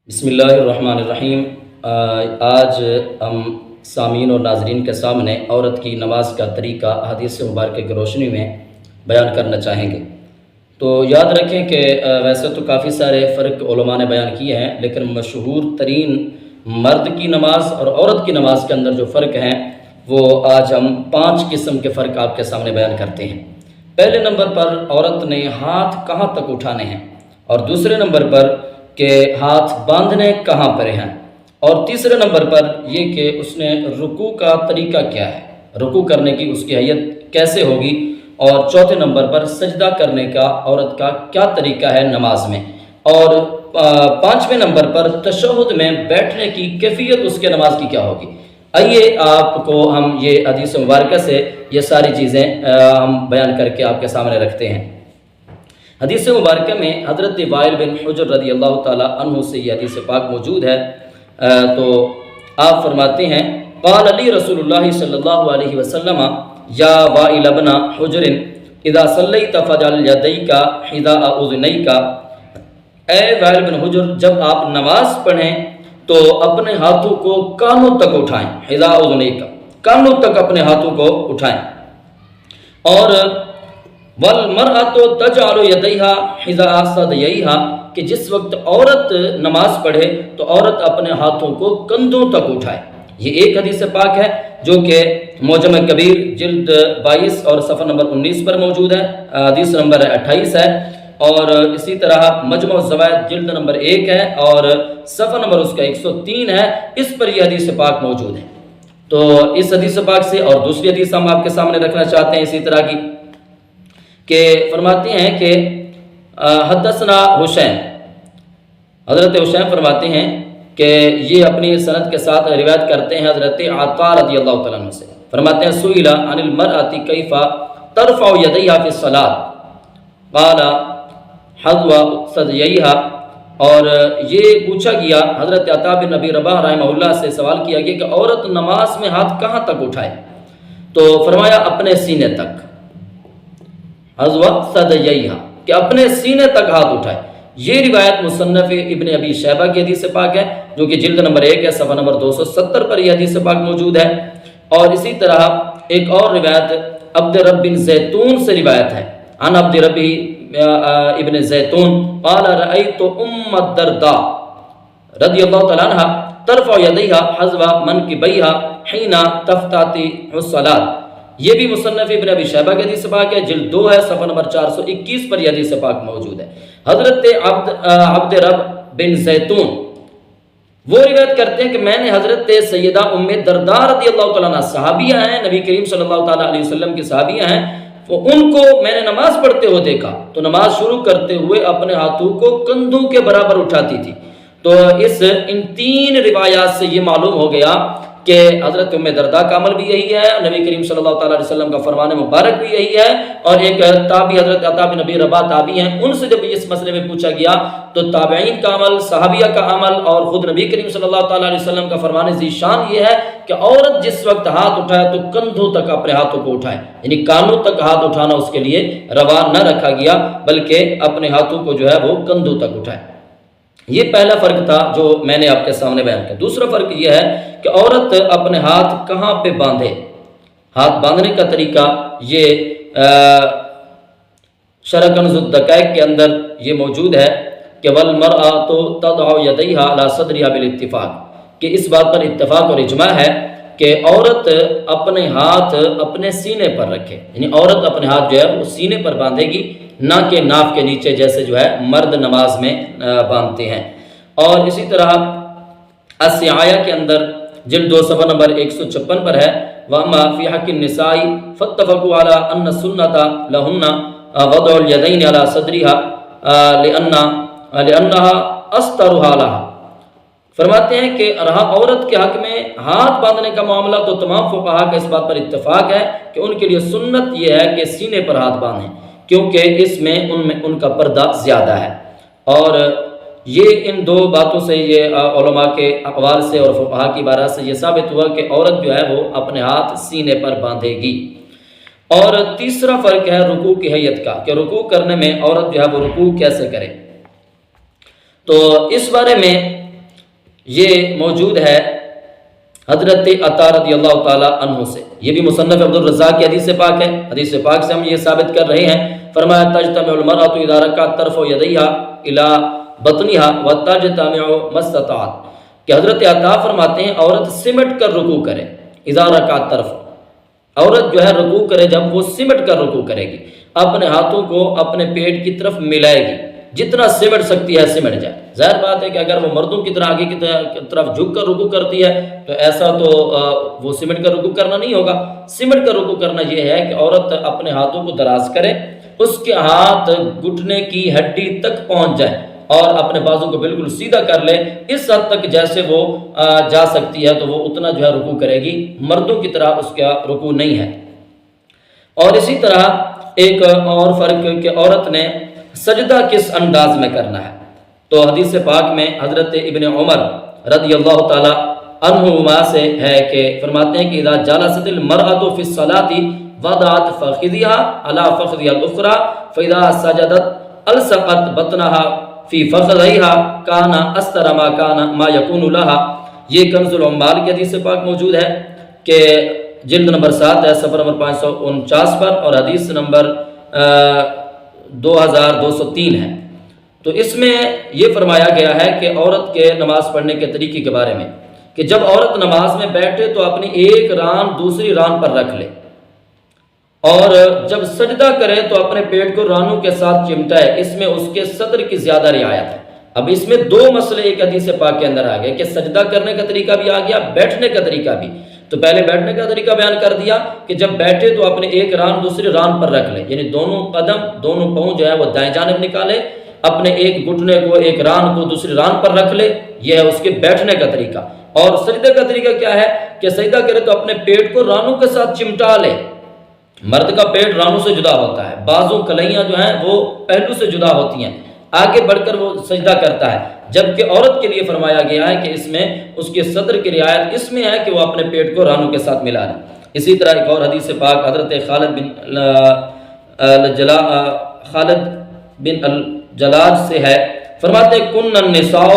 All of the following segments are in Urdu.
بسم اللہ الرحمن الرحیم۔ آج ہم سامعین اور ناظرین کے سامنے عورت کی نماز کا طریقہ حدیث مبارکہ کی روشنی میں بیان کرنا چاہیں گے۔ تو یاد رکھیں کہ ویسے تو کافی سارے فرق علماء نے بیان کیے ہیں، لیکن مشہور ترین مرد کی نماز اور عورت کی نماز کے اندر جو فرق ہیں وہ آج ہم 5 قسم کے فرق آپ کے سامنے بیان کرتے ہیں۔ پہلے نمبر پر عورت نے ہاتھ کہاں تک اٹھانے ہیں، اور دوسرے نمبر پر کہ ہاتھ باندھنے کہاں پر ہیں، اور تیسرے نمبر پر یہ کہ اس نے رکوع کا طریقہ کیا ہے، رکوع کرنے کی اس کی حیت کیسے ہوگی، اور چوتھے نمبر پر سجدہ کرنے کا عورت کا کیا طریقہ ہے نماز میں، اور 5ویں نمبر پر تشہد میں بیٹھنے کی کیفیت اس کے نماز کی کیا ہوگی۔ آئیے آپ کو ہم یہ حدیث مبارکہ سے یہ ساری چیزیں ہم بیان کر کے آپ کے سامنے رکھتے ہیں۔ حدیث مبارکہ میں حضرت وائل بن حجر رضی اللہ تعالیٰ عنہ سے یہ حدیث پاک موجود ہے۔ تو آپ فرماتے ہیں، قال علی رسول اللہ صلی اللہ علیہ وسلم یا وائل بن حجر اذا صلیت فجعل یدیک حذاء اذنیک، اے وائل بن حجر جب آپ نماز پڑھیں تو اپنے ہاتھوں کو کانوں تک اٹھائیں، حذاء اذنیک، کانوں تک اپنے ہاتھوں کو اٹھائیں، اور وَالْمَرْأَةُ تَجْعَلُ يَدَيْهَا حِذَاءَ صَدْيَيْهَا، کہ جس وقت عورت نماز پڑھے تو عورت اپنے ہاتھوں کو کندھوں تک اٹھائے۔ یہ ایک حدیث پاک ہے جو کہ معجم کبیر جلد 22 اور صفحہ نمبر 19 پر موجود ہے، حدیث نمبر 28 ہے، اور اسی طرح مجمع الزوائد جلد نمبر 1 ہے اور صفحہ نمبر اس کا 103 ہے، اس پر یہ حدیث پاک موجود ہے۔ تو اس حدیث پاک سے اور دوسری حدیث ہم آپ کے سامنے رکھنا چاہتے ہیں اسی طرح کی، کہ فرماتے ہیں کہ حدثنا حسین، حضرت حسین فرماتے ہیں کہ یہ اپنی سند کے ساتھ روایت کرتے ہیں حضرت عطا رضی اللہ تعالیٰ عنہ سے، فرماتے ہیں سئل عن المرأة کیف ترفع یدیہا فی الصلاۃ قال حذو ثدییہا، اور یہ پوچھا گیا، حضرت عطا بن ابی رباح رحمہ اللہ سے سوال کیا گیا کہ عورت نماز میں ہاتھ کہاں تک اٹھائے، تو فرمایا اپنے سینے تک، حذو ثدییہا، کہ اپنے سینے تک ہاتھ اٹھائے۔ یہ روایت مصنف ابن ابی شیبہ کی حدیث پاک ہے جو کہ جلد نمبر 1 ہے، صفحہ نمبر 270 پر یہ حدیث پاک موجود ہے، اور اسی طرح ایک اور روایت عبد رب بن زیتون سے روایت ہے، عن عبد رب ابن زیتون قال رأیت ام الدرداء رضی اللہ تعالیٰ عنہ ترفع یدیہا حذو منکبیہا حین تفتتح الصلاۃ۔ یہ بھی مصنف ابن ابی شیبہ کی حدیث پاک ہے، جلد 2 ہے، صفحہ نمبر 421 پر یہ حدیث پاک موجود ہے۔ حضرت عبد رب بن زیتون وہ روایت کرتے ہیں کہ میں نے حضرت سیدہ ام درداء رضی اللہ تعالیٰ عنہ، صحابیہ ہیں، نبی کریم صلی اللہ تعالیٰ علیہ وسلم کی صحابیہ ہیں، ان کو میں نے نماز پڑھتے ہوئے دیکھا تو نماز شروع کرتے ہوئے اپنے ہاتھوں کو کندھوں کے برابر اٹھاتی تھی۔ تو ان 3 روایات سے یہ معلوم ہو گیا کہ حضرت ام درداء کا عمل بھی یہی ہے، نبی کریم صلی اللہ تعالیٰ علیہ وسلم کا فرمان مبارک بھی یہی ہے، اور ایک تابعی حضرت عطا بن ابی رباح تابعی ہیں، ان سے جب اس مسئلے میں پوچھا گیا تو تابعین کا عمل، صحابیہ کا عمل اور خود نبی کریم صلی اللہ تعالیٰ علیہ وسلم کا فرمان ذیشان یہ ہے کہ عورت جس وقت ہاتھ اٹھائے تو کندھوں تک اپنے ہاتھوں کو اٹھائے، یعنی کانوں تک ہاتھ اٹھانا اس کے لیے روا نہ رکھا گیا، بلکہ اپنے ہاتھوں کو جو ہے وہ کندھوں تک اٹھائے۔ یہ پہلا فرق تھا جو میں نے آپ کے سامنے بیان کیا۔ دوسرا فرق یہ ہے کہ عورت اپنے ہاتھ کہاں پہ باندھے، ہاتھ باندھنے کا طریقہ یہ شرح کنز الدقائق کے اندر یہ موجود ہے کہ وَالْمَرْأَةُ تَضْعُ يَدَيْهَا عَلَى صَدْرِهَا بِالاتفاق، کہ اس بات پر اتفاق اور اجماع ہے کہ عورت اپنے ہاتھ اپنے سینے پر رکھے، یعنی عورت اپنے ہاتھ جو ہے وہ سینے پر باندھے گی، نہ کہ ناف کے نیچے جیسے جو ہے مرد نماز میں باندھتے ہیں۔ اور اسی طرح السعایہ کے اندر جلد 2 صفحہ نمبر 156 پر ہے، وَأَمَّا فِي حَقِّ النِّسَاءِ فَاتَّفَقُوا عَلَىٰ أَنَّ السُّنَّةَ لَهُنَّ وَضْعُ الْيَدَيْنِ عَلَىٰ صَدْرِهَا لِأَنَّهَا أَسْتَرُهَا لَهَا۔ فرماتے ہیں کہ رہا عورت کے حق میں ہاتھ باندھنے کا معاملہ تو تمام فقہا کا اس بات پر اتفاق ہے کہ ان کے لیے سنت یہ ہے کہ سینے پر ہاتھ باندھیں، کیونکہ اس میں ان کا پردہ زیادہ ہے۔ اور یہ ان 2 باتوں سے، یہ علماء کے اقوال سے اور فقہا کی بارات سے یہ ثابت ہوا کہ عورت جو ہے وہ اپنے ہاتھ سینے پر باندھے گی۔ اور تیسرا فرق ہے رکوع کی حیت کا، کہ رکوع کرنے میں عورت جو ہے وہ رکوع کیسے کرے۔ تو اس بارے میں یہ موجود ہے حضرت عطا رضی اللہ تعالیٰ عنہ سے، یہ بھی مصنف عبد الرزاق کی حدیث پاک ہے۔ حدیث پاک سے ہم یہ ثابت کر رہے ہیں، فرمایا تجتمع المرأة اذا رکعت ترفع یدیہا الی بطنہا وتجتمع ما استطاعت، کہ حضرت عطا فرماتے ہیں عورت سمٹ کر رکوع کرے، اذا رکعت ترفع، عورت جو ہے رکوع کرے جب وہ سمٹ کر رکوع کرے گی، اپنے ہاتھوں کو اپنے پیٹ کی طرف ملائے گی، جتنا سمٹ سکتی ہے سمٹ جائے۔ ظاہر بات ہے کہ اگر وہ مردوں کی طرح آگے کی طرف جھک کر رکوع کرتی ہے تو ایسا تو وہ سمٹ کر رکوع کرنا نہیں ہوگا۔ سمٹ کر رکوع کرنا یہ ہے کہ عورت اپنے ہاتھوں کو دراز کرے، اس کے ہاتھ گھٹنے کی ہڈی تک پہنچ جائے اور اپنے بازو کو بالکل سیدھا کر لے، اس حد تک جیسے وہ جا سکتی ہے تو وہ اتنا جو ہے رکوع کرے گی، مردوں کی طرح اس کا رکوع نہیں ہے۔ اور اسی طرح ایک اور فرق کہ عورت نے سجدہ کس انداز میں کرنا ہے، تو حدیث پاک میں حضرت ابن عمر رضی اللہ تعالی عنہما سے ہے کہ فرماتے ہیں کہ اذا جلست المرأة في الصلاة وضعت فخذها على فخذها الاخرى فاذا سجدت الصقت بطنها في فخذيها كان استر ما يكون لها۔ یہ کنز العمال کی حدیث پاک موجود ہے کہ جلد نمبر 7 ہے، صفحہ نمبر 549 پر، اور حدیث نمبر 2203 ہے۔ تو اس میں یہ فرمایا گیا ہے کہ عورت کے نماز پڑھنے کے طریقے کے بارے میں کہ جب عورت نماز میں بیٹھے تو اپنی ایک ران دوسری ران پر رکھ لے، اور جب سجدہ کرے تو اپنے پیٹ کو رانوں کے ساتھ چمٹائے، اس میں اس کے صدر کی زیادہ رعایت ہے۔ اب اس میں دو مسئلے ایک حدیث پاک کے اندر آ گئے کہ سجدہ کرنے کا طریقہ بھی آ گیا، بیٹھنے کا طریقہ بھی۔ تو پہلے بیٹھنے کا طریقہ بیان کر دیا کہ جب بیٹھے تو اپنے ایک ران دوسری ران پر رکھ لے، یعنی دونوں قدم دونوں پاؤں جو ہے وہ دائیں جانب نکالے، اپنے ایک گھٹنے کو ایک ران کو دوسری ران پر رکھ لے، یہ ہے اس کے بیٹھنے کا طریقہ۔ اور سجدے کا طریقہ کیا ہے کہ سجدہ کرے تو اپنے پیٹ کو رانوں کے ساتھ چمٹا لے۔ مرد کا پیٹ رانوں سے جدا ہوتا ہے، بازو کلیاں جو ہیں وہ پہلو سے جدا ہوتی ہیں، آگے بڑھ کر وہ سجدہ کرتا ہے، جبکہ عورت کے لیے فرمایا گیا ہے کہ اس میں اس کے صدر کی رعایت اس میں ہے کہ وہ اپنے پیٹ کو رانوں کے ساتھ ملا لے۔ اسی طرح ایک اور حدیث پاک حضرت خالد بن الجلاج سے ہے، فرماتے کن النساء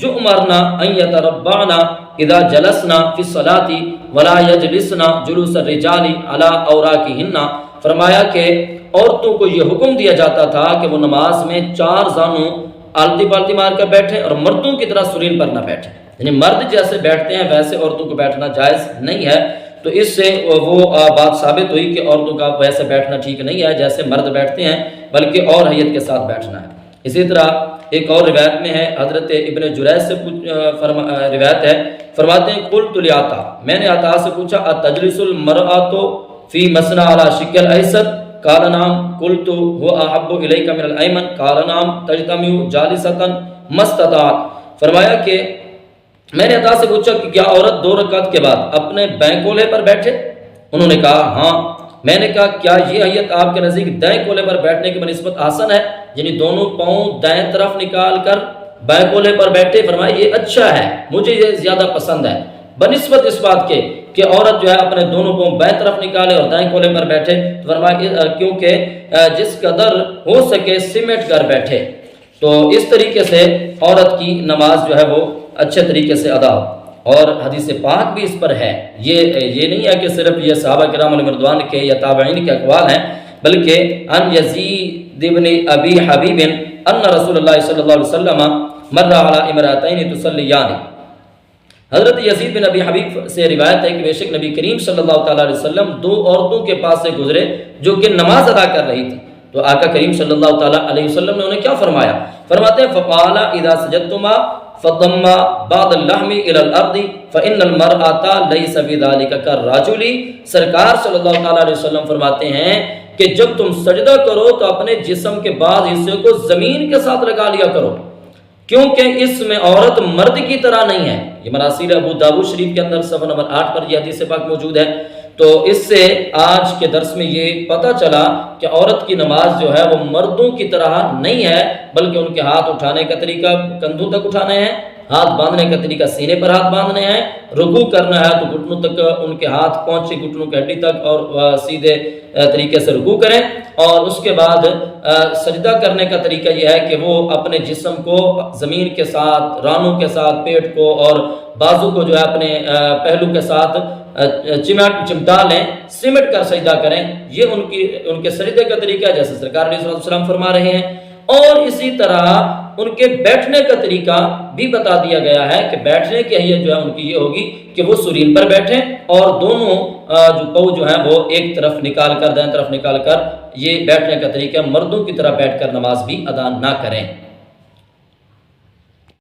یؤمرنا ان یتربعنا اذا جلسنا فی الصلاۃ ولا یجلسنا جلوس الرجال علی اوراقہن، فرمایا کہ عورتوں کو یہ حکم دیا جاتا تھا کہ وہ نماز میں چار زانوں آلتی پالتی مار کر بیٹھے اور مردوں کی طرح سرین پر نہ بیٹھے، یعنی مرد جیسے بیٹھتے ہیں ویسے عورتوں کو بیٹھنا جائز نہیں ہے۔ تو اس سے وہ بات ثابت ہوئی کہ عورتوں کا ویسے بیٹھنا ٹھیک نہیں ہے جیسے مرد بیٹھتے ہیں، بلکہ اور حیت کے ساتھ بیٹھنا ہے۔ اسی طرح ایک اور روایت میں ہے، حضرت ابن جریج سے روایت ہے، فرماتے ہیں قلت لعطا، میں نے عطا سے پوچھا اتجلس المرأة فی مسنا علی شق الایسر قال نعم قلت هو احب الیک من الایمن قال نعم تجتمع جالسۃ ما استطاعت، فرمایا کہ میں نے عطا سے پوچھا کہ کیا عورت 2 رکعت کے بعد اپنے بائیں کولے پر بیٹھے؟ انہوں نے کہا ہاں۔ میں نے کہا کیا یہ حیت آپ کے نزدیک دائیں کولے پر بیٹھنے کی بنسبت آسن ہے، یعنی دونوں پاؤں دائیں طرف نکال کر بائیں کولے پر بیٹھے؟ فرمایا یہ اچھا ہے، مجھے یہ زیادہ پسند ہے بنسبت اس بات کے کہ عورت جو ہے اپنے دونوں پاؤں بائیں طرف نکالے اور دائیں کولے پر بیٹھے، فرمایا کیونکہ جس قدر ہو سکے سمیٹ کر بیٹھے، تو اس طریقے سے عورت کی نماز جو ہے وہ اچھے طریقے سے ادا ہو۔ اور حدیث پاک بھی اس پر ہے، یہ نہیں ہے کہ صرف یہ صحابہ کرام علیہ رضوان کے یا تابعین کے اقوال ہیں، بلکہ ان یزید بن ابی حبیب ان رسول اللہ صلی اللہ علیہ وسلم مر علی امرأتین تصلیان، حضرت یزید بن ابی حبیب سے روایت ہے کہ بے شک نبی کریم صلی اللہ تعالی علیہ وسلم 2 عورتوں کے پاس سے گزرے جو کہ نماز ادا کر رہی تھی، تو آقا کریم صلی اللہ تعالی علیہ وسلم نے انہیں کیا فرمایا؟ فرماتے ہیں فقال اذا سجدتما فضم بعض اللحم الى الارض فان المرأة ليس بذلك كالرجل، سرکار صلی اللہ تعالی علیہ وسلم فرماتے ہیں کہ جب تم سجدہ کرو تو اپنے جسم کے بعض حصے کو زمین کے ساتھ لگا لیا کرو، کیونکہ اس میں عورت مرد کی طرح نہیں ہے۔ یہ مراسیل ابو داؤد شریف کے اندر صفحہ نمبر 8 پر یہ حدیث پاک موجود ہے۔ تو اس سے آج کے درس میں یہ پتہ چلا کہ عورت کی نماز جو ہے وہ مردوں کی طرح نہیں ہے، بلکہ ان کے ہاتھ اٹھانے کا طریقہ کندھوں تک اٹھانے ہیں ہاتھ باندھنے کا طریقہ سینے پر ہاتھ باندھنے ہیں، رکوع کرنا ہے تو گھٹنوں تک ان کے ہاتھ پہنچے، گھٹنوں کی ہڈی تک، اور سیدھے طریقے سے رکوع کریں۔ اور اس کے بعد سجدہ کرنے کا طریقہ یہ ہے کہ وہ اپنے جسم کو زمین کے ساتھ، رانوں کے ساتھ، پیٹ کو اور بازو کو جو ہے اپنے پہلو کے ساتھ چمٹا لیں، سمٹ کر سجدہ کریں۔ یہ ان کے سجدے کا طریقہ ہے، جیسے سرکار علیہ السلام فرما رہے ہیں۔ اور اسی طرح ان کے بیٹھنے کا طریقہ بھی بتا دیا گیا ہے کہ بیٹھنے کی حیت جو ہے ان کی یہ ہوگی کہ وہ سرین پر بیٹھیں اور دونوں جو پاؤں جو ہیں وہ ایک طرف نکال کر، دائیں طرف نکال کر، یہ بیٹھنے کا طریقہ، مردوں کی طرح بیٹھ کر نماز بھی ادا نہ کریں۔